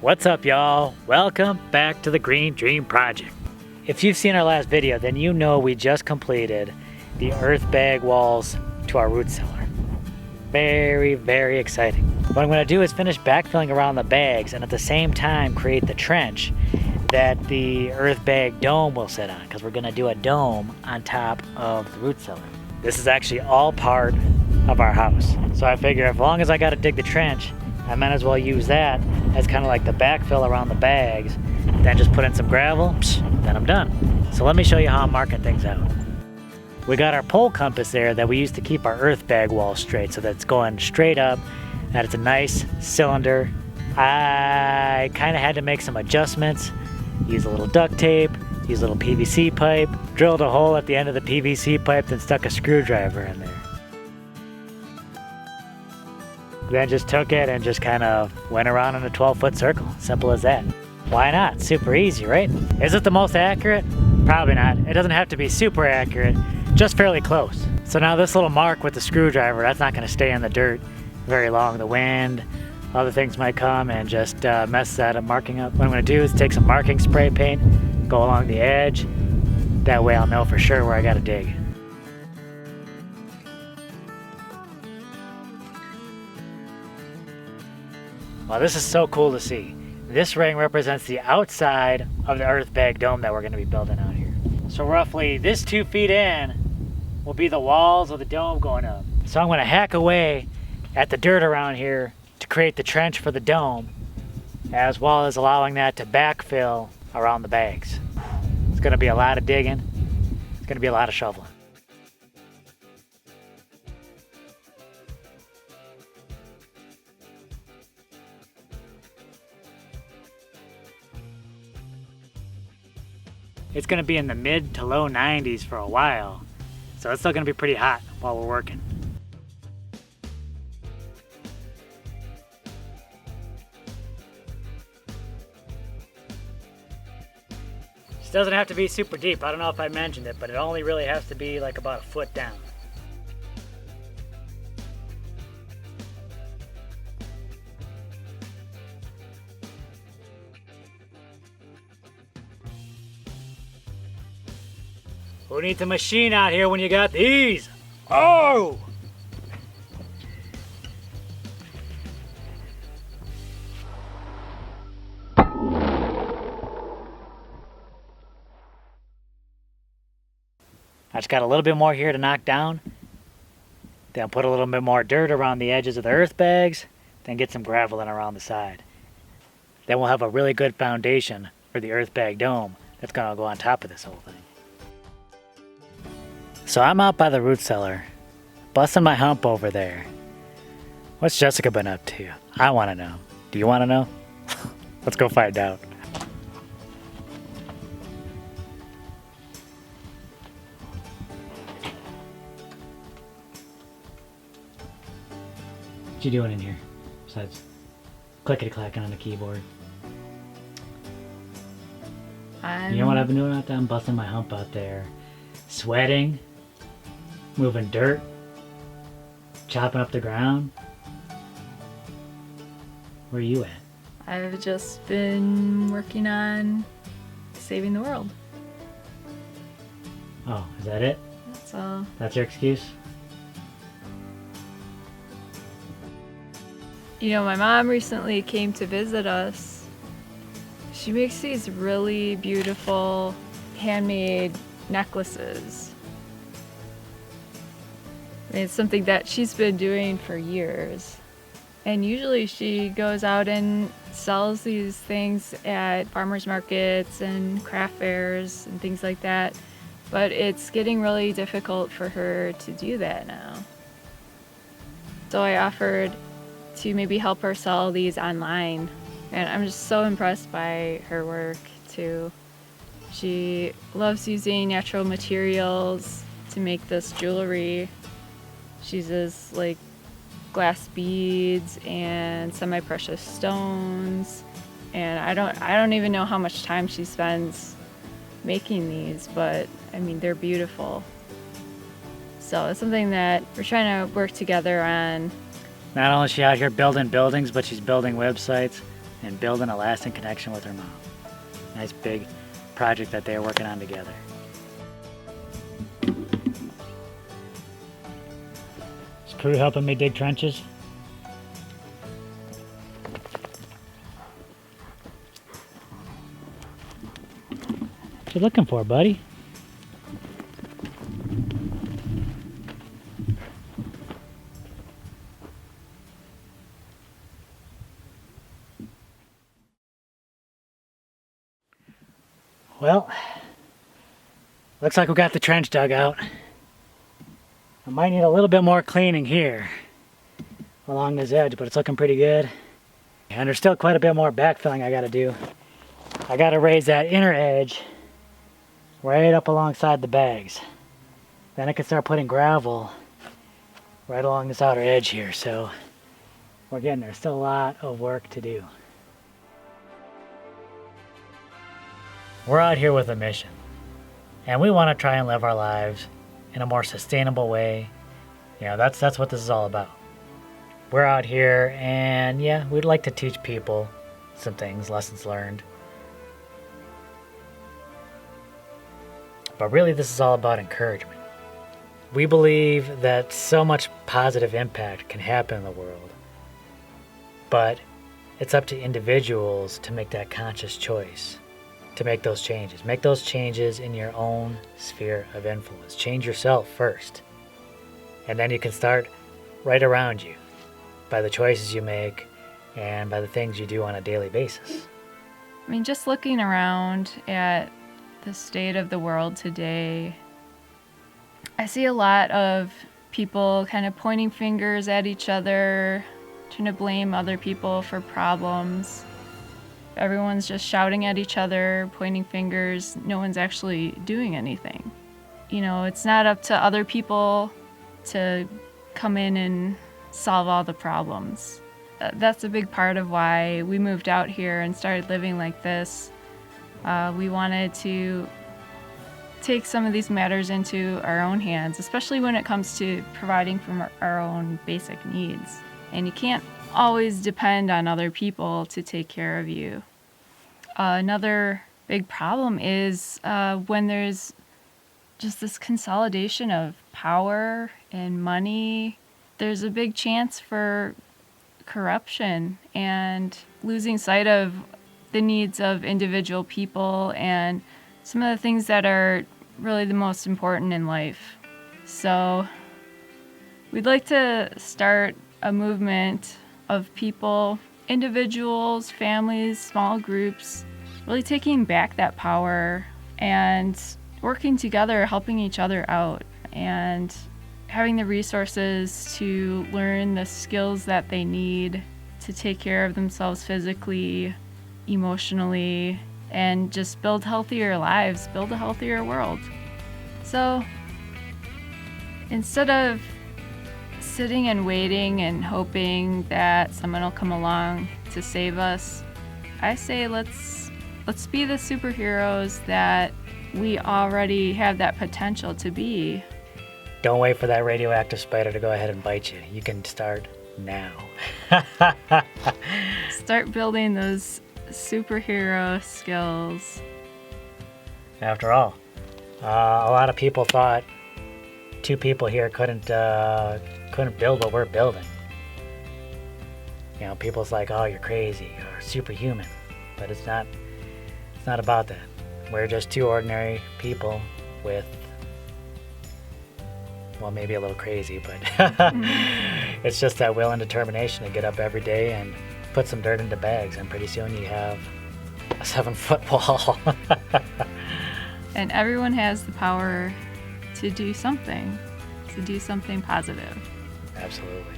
What's up, y'all? Welcome back to the Green Dream Project. If you've seen our last video, then you know we just completed the earth bag walls to our root cellar. Very, very exciting. What I'm gonna do is finish backfilling around the bags and at the same time create the trench that the earth bag dome will sit on, because we're gonna do a dome on top of the root cellar. This is actually all part of our house. So I figure as long as I gotta dig the trench, I might as well use that as kind of like the backfill around the bags, then just put in some gravel, then I'm done. So let me show you how I'm marking things out. We got our pole compass there that we use to keep our earth bag wall straight, so that it's going straight up, that it's a nice cylinder. I kind of had to make some adjustments, use a little duct tape, use a little PVC pipe, drilled a hole at the end of the PVC pipe, then stuck a screwdriver in there. Then just took it and just kind of went around in a 12-foot circle. Simple as that. Why not? Super easy, right? Is it the most accurate? Probably not. It doesn't have to be super accurate, just fairly close. So now this little mark with the screwdriver, that's not going to stay in the dirt very long. The wind, other things might come and just mess that marking up. What I'm going to do is take some marking spray paint, go along the edge. That way I'll know for sure where I got to dig. Well, this is so cool to see. This ring represents the outside of the earth bag dome that we're going to be building out here. So roughly this 2 feet in will be the walls of the dome going up. So I'm going to hack away at the dirt around here to create the trench for the dome, as well as allowing that to backfill around the bags. It's going to be a lot of digging. It's going to be a lot of shoveling. It's going to be in the mid to low 90s for a while, so it's still going to be pretty hot while we're working. This doesn't have to be super deep. I don't know if I mentioned it, but it only really has to be like about a foot down. Who needs a machine out here when you got these? Oh! I just got a little bit more here to knock down. Then I'll put a little bit more dirt around the edges of the earth bags. Then get some gravel in around the side. Then we'll have a really good foundation for the earth bag dome that's gonna go on top of this whole thing. So I'm out by the root cellar, busting my hump over there. What's Jessica been up to? I want to know. Do you want to know? Let's go find out. What you doing in here besides clickety-clacking on the keyboard? You know what I've been doing out there? I'm busting my hump out there, sweating, moving dirt, chopping up the ground. Where are you at? I've just been working on saving the world. Oh, is that it? That's all. That's your excuse? You know, my mom recently came to visit us. She makes these really beautiful handmade necklaces. It's something that she's been doing for years. And usually she goes out and sells these things at farmers markets and craft fairs and things like that. But it's getting really difficult for her to do that now. So I offered to maybe help her sell these online. And I'm just so impressed by her work too. She loves using natural materials to make this jewelry. She uses like glass beads and semi-precious stones, and I don't even know how much time she spends making these, but I mean they're beautiful. So it's something that we're trying to work together on. Not only is she out here building buildings, but she's building websites and building a lasting connection with her mom. Nice big project that they are working on together. Is crew helping me dig trenches? What you looking for, buddy? Well, looks like we got the trench dug out. I might need a little bit more cleaning here along this edge, but it's looking pretty good. And there's still quite a bit more backfilling I gotta do. I gotta raise that inner edge right up alongside the bags. Then I can start putting gravel right along this outer edge here. So we're getting there. Still a lot of work to do. We're out here with a mission, and we want to try and live our lives in a more sustainable way. You know, that's what this is all about. We're out here, and yeah, we'd like to teach people some things, lessons learned. But really, this is all about encouragement. We believe that so much positive impact can happen in the world, but it's up to individuals to make that conscious choice, to make those changes. Make those changes in your own sphere of influence. Change yourself first, and then you can start right around you by the choices you make and by the things you do on a daily basis. I mean, just looking around at the state of the world today, I see a lot of people kind of pointing fingers at each other, trying to blame other people for problems. Everyone's just shouting at each other, pointing fingers. No one's actually doing anything. You know, it's not up to other people to come in and solve all the problems. That's a big part of why we moved out here and started living like this. We wanted to take some of these matters into our own hands, especially when it comes to providing for our own basic needs. And you can't always depend on other people to take care of you. Another big problem is when there's just this consolidation of power and money, there's a big chance for corruption and losing sight of the needs of individual people and some of the things that are really the most important in life. So we'd like to start a movement of people, individuals, families, small groups, really taking back that power and working together, helping each other out, and having the resources to learn the skills that they need to take care of themselves physically, emotionally, and just build healthier lives, build a healthier world. So instead of sitting and waiting and hoping that someone will come along to save us, I say let's be the superheroes that we already have that potential to be. Don't wait for that radioactive spider to go ahead and bite you. You can start now. Start building those superhero skills. After all, a lot of people thought two people here couldn't build what we're building. You know, people's like, oh, you're crazy or superhuman, but it's not about that. We're just two ordinary people with, well, maybe a little crazy, but it's just that will and determination to get up every day and put some dirt into bags, and pretty soon you have a 7-foot wall. And everyone has the power to do something positive. Absolutely.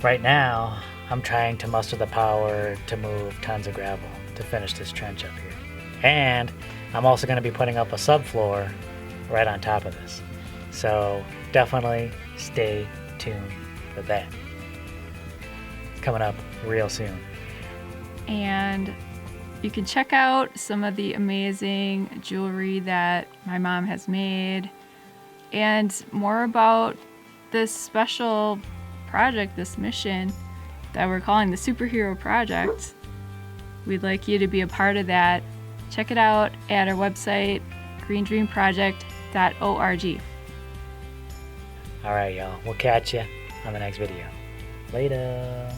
Right now, I'm trying to muster the power to move tons of gravel to finish this trench up here. And I'm also going to be putting up a subfloor right on top of this. So definitely stay tuned for that. It's coming up real soon. And you can check out some of the amazing jewelry that my mom has made and more about this special project, this mission. that we're calling the Superhero Project. We'd like you to be a part of that. Check it out at our website, greendreamproject.org. All right, y'all. We'll catch you on the next video. Later.